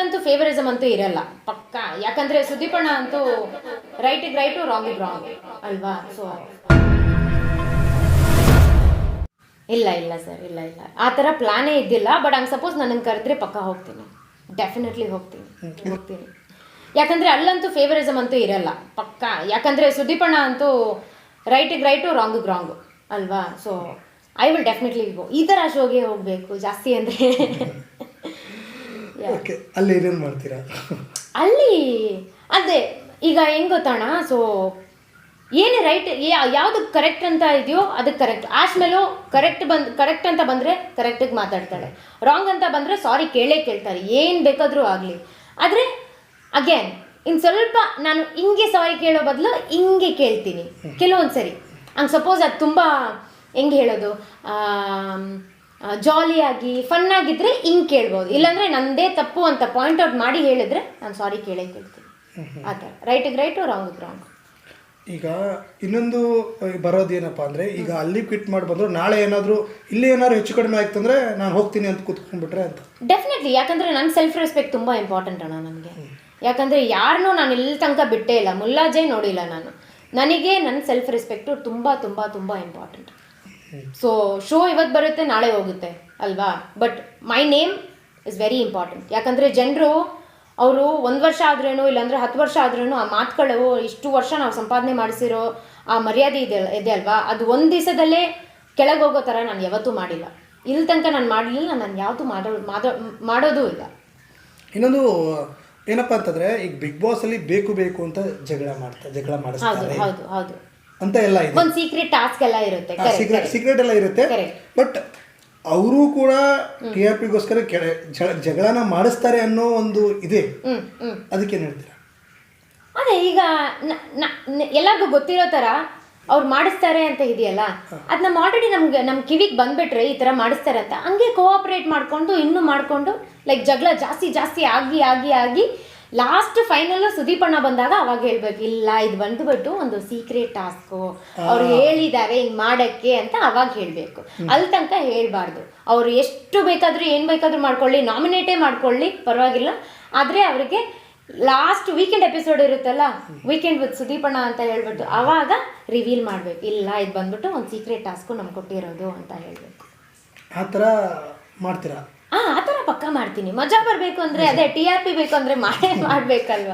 ಅಲ್ಲಂತೂ ಫೇವರಿಸಮ್ ಅಂತೂ ಇರಲ್ಲ ಪಕ್ಕ. ಯಾಕಂದ್ರೆ ಸುದೀಪಣ್ಣ ಅಂತೂ ರೈಟಿಗೆ ರೈಟು ರಾಂಗಿಗೆ ರಾಂಗ್ ಅಲ್ವಾ. ಸೊ ಇಲ್ಲ ಸರ್, ಇಲ್ಲ ಆ ಥರ ಪ್ಲಾನೇ ಇದ್ದಿಲ್ಲ. ಬಟ್ ಹಂಗೆ ಸಪೋಸ್ ನನಗೆ ಕರೆದ್ರೆ ಪಕ್ಕ ಹೋಗ್ತೀನಿ, ಡೆಫಿನೆಟ್ಲಿ ಹೋಗ್ತೀನಿ. ಯಾಕಂದರೆ ಅಲ್ಲಂತೂ ಫೇವರಿಸಮ್ ಅಂತೂ ಇರಲ್ಲ ಪಕ್ಕ. ಯಾಕಂದರೆ ಸುದೀಪಣ್ಣ ಅಂತೂ ರೈಟಿಗೆ ರೈಟು ರಾಂಗಿಗೆ ರಾಂಗು ಅಲ್ವಾ. So I will definitely go. ಈ ಥರ ಶೋಗೆ ಹೋಗಬೇಕು ಜಾಸ್ತಿ ಅಂದರೆ. ಅಲ್ಲಿ ಏನೇನು ಮಾಡ್ತೀರಾ? ಅಲ್ಲಿ ಅದೇ ಈಗ ಹೆಂಗೆ ಗೊತ್ತಣ್ಣ. ಸೊ ಏನೇ ರೈಟ್ ಯಾವುದು ಕರೆಕ್ಟ್ ಅಂತ ಇದೆಯೋ ಅದಕ್ಕೆ ಕರೆಕ್ಟ್. ಆಶ್ಮೇಲೂ ಕರೆಕ್ಟ್ ಅಂತ ಬಂದರೆ ಕರೆಕ್ಟಿಗೆ ಮಾತಾಡ್ತಾಳೆ, ರಾಂಗ್ ಅಂತ ಬಂದರೆ ಸಾರಿ ಕೇಳ್ತಾರೆ, ಏನು ಬೇಕಾದರೂ ಆಗಲಿ. ಆದರೆ ಅಗೇನ್ ಇನ್ನು ಸ್ವಲ್ಪ ನಾನು ಹಿಂಗೆ ಸಾರಿ ಕೇಳೋ ಬದಲು ಹಿಂಗೆ ಕೇಳ್ತೀನಿ ಕೆಲವೊಂದು ಸರಿ. ಹಂಗೆ ಸಪೋಸ್ ಅದು ತುಂಬ ಹೆಂಗೆ ಹೇಳೋದು, ಜಾಲಿಯಾಗಿ ಫನ್ನಾಗಿದ್ದರೆ ಹಿಂಗೆ ಕೇಳ್ಬೋದು. ಇಲ್ಲಾಂದರೆ ನನ್ನದೇ ತಪ್ಪು ಅಂತ ಪಾಯಿಂಟ್ ಔಟ್ ಮಾಡಿ ಹೇಳಿದ್ರೆ ನಾನು ಸಾರಿ ಕೇಳ್ತೀನಿ ಆ ಥರ. ರೈಟಿಗೆ ರೈಟು ರಾಂಗಿಗೆ ರಾಂಗ್. ಈಗ ಇನ್ನೊಂದು ಬರೋದೇನಪ್ಪ ಅಂದರೆ, ಈಗ ಅಲ್ಲಿ ಕ್ವಿಟ್ ಮಾಡಿ ಬಂದರು ನಾಳೆ ಏನಾದರೂ ಇಲ್ಲಿ ಏನಾದ್ರು ಹೆಚ್ಚು ಕಡಿಮೆ ಆಯ್ತು ಅಂದರೆ ನಾನು ಹೋಗ್ತೀನಿ ಅಂತ ಕೂತ್ಕೊಂಡ್ಬಿಟ್ರೆ ಅಂತ. ಡೆಫಿನೆಟ್ಲಿ. ಯಾಕಂದರೆ ನನ್ನ ಸೆಲ್ಫ್ ರೆಸ್ಪೆಕ್ಟ್ ತುಂಬ ಇಂಪಾರ್ಟೆಂಟ್ ಅಣ್ಣ ನನಗೆ. ಯಾಕಂದರೆ ಯಾರನ್ನೂ ನಾನು ಇಲ್ಲಿ ತನಕ ಬಿಟ್ಟೇ ಇಲ್ಲ, ಮುಲ್ಲಾಜೇ ನೋಡಿಲ್ಲ ನಾನು. ನನಗೆ ನನ್ನ ಸೆಲ್ಫ್ ರೆಸ್ಪೆಕ್ಟು ತುಂಬ ತುಂಬ ತುಂಬ ಇಂಪಾರ್ಟೆಂಟ್. ಸೊ ಶೋ ಇವತ್ತು ಬರುತ್ತೆ ನಾಳೆ ಹೋಗುತ್ತೆ ಅಲ್ವಾ. But my name is very important. ಯಾಕಂದರೆ ಜನರು ಅವರು 1 ವರ್ಷ ಆದ್ರೂ ಇಲ್ಲಾಂದರೆ 10 ವರ್ಷ ಆದ್ರೂ ಆ ಮಾತುಗಳು, ಇಷ್ಟು ವರ್ಷ ನಾವು ಸಂಪಾದನೆ ಮಾಡಿಸಿರೋ ಆ ಮರ್ಯಾದೆ ಇದೆ ಅಲ್ವಾ, ಅದು ಒಂದು ದಿವಸದಲ್ಲೇ ಕೆಳಗೆ ಹೋಗೋ ಥರ ನಾನು ಯಾವತ್ತೂ ಮಾಡಿಲ್ಲ. ಇಲ್ಲಿ ತನಕ ನಾನು ಮಾಡಲಿಲ್ಲ, ನಾನು ಯಾವತ್ತೂ ಮಾಡೋದೂ ಇಲ್ಲ. ಇನ್ನೊಂದು ಏನಪ್ಪ ಅಂತಂದರೆ, ಈಗ ಬಿಗ್ ಬಾಸಲ್ಲಿ ಬೇಕು ಅಂತ ಜಗಳ ಮಾಡಿಸ್ತಾರೆ ಹೌದು ಅಂತ ಎಲ್ಲ ಇದೆ. ಒಂದು ಸೀಕ್ರೆಟ್ ಟಾಸ್ಕ್ ಎಲ್ಲ ಇರುತ್ತೆ, ಸೀಕ್ರೆಟ್ ಎಲ್ಲ ಇರುತ್ತೆ. ಬಟ್ ಅವರು ಕೂಡ ಟಿ ಆರ್ ಪಿಗೋಸ್ಕರ ಜಗಳನ ಮಾಡಿಸ್ತಾರೆ ಅನ್ನೋ ಒಂದು ಇದೆ. ಅದಕ್ಕೇನು ಹೇಳ್ತೀರಾ? ಅದೇ ಈಗ ಎಲ್ಲರಿಗೂ ಗೊತ್ತಿರೋ ಥರ ಅವ್ರು ಮಾಡಿಸ್ತಾರೆ ಅಂತ ಇದೆಯಲ್ಲ, ಅದು ನಮ್ಮ ಆಲ್ರೆಡಿ ನಮ್ಮ ಕಿವಿಗೆ ಬಂದ್ಬಿಟ್ರೆ ಈ ಥರ ಮಾಡಿಸ್ತಾರೆ ಅಂತ ಹಂಗೆ ಕೋಆಪ್ರೇಟ್ ಮಾಡಿಕೊಂಡು ಲೈಕ್ ಜಗಳ ಜಾಸ್ತಿ ಆಗಿ ಲಾಸ್ಟ್ ಫೈನಲ್ಲು ಸುದೀಪಣ್ಣ ಬಂದಾಗ ಅವಾಗ ಹೇಳ್ಬೇಕು, ಇಲ್ಲ ಇದು ಬಂದುಬಿಟ್ಟು ಒಂದು ಸೀಕ್ರೆಟ್ ಟಾಸ್ಕು, ಅವ್ರು ಹೇಳಿದ್ದಾರೆ ಹಿಂಗೆ ಮಾಡೋಕ್ಕೆ ಅಂತ ಅವಾಗ ಹೇಳಬೇಕು. ಅಲ್ಲಿ ತನಕ ಹೇಳಬಾರ್ದು. ಅವರು ಎಷ್ಟು ಬೇಕಾದರೂ ಏನು ಬೇಕಾದರೂ ಮಾಡ್ಕೊಳ್ಳಿ, ನಾಮಿನೇಟೇ ಮಾಡ್ಕೊಳ್ಳಿ, ಪರವಾಗಿಲ್ಲ. ಆದರೆ ಅವರಿಗೆ ಲಾಸ್ಟ್ ವೀಕೆಂಡ್ ಎಪಿಸೋಡ್ ಇರುತ್ತಲ್ಲ, ವೀಕೆಂಡ್ ವಿತ್ ಸುದೀಪಣ್ಣ ಅಂತ ಹೇಳ್ಬಿಟ್ಟು ಅವಾಗ ರಿವೀಲ್ ಮಾಡಬೇಕು, ಇಲ್ಲ ಇದು ಬಂದ್ಬಿಟ್ಟು ಒಂದು ಸೀಕ್ರೆಟ್ ಟಾಸ್ಕು ನಮ್ಗೆ ಕೊಟ್ಟಿರೋದು ಅಂತ ಹೇಳಬೇಕು. ಆ ಥರ ಮಾಡ್ತೀರಾ? ಆ ಥರ ಪಕ್ಕ ಮಾಡ್ತೀನಿ. ಮಜಾ ಬರಬೇಕು ಅಂದರೆ, ಅದೇ TRP ಬೇಕು ಅಂದರೆ ಮಾಡಬೇಕಲ್ವ.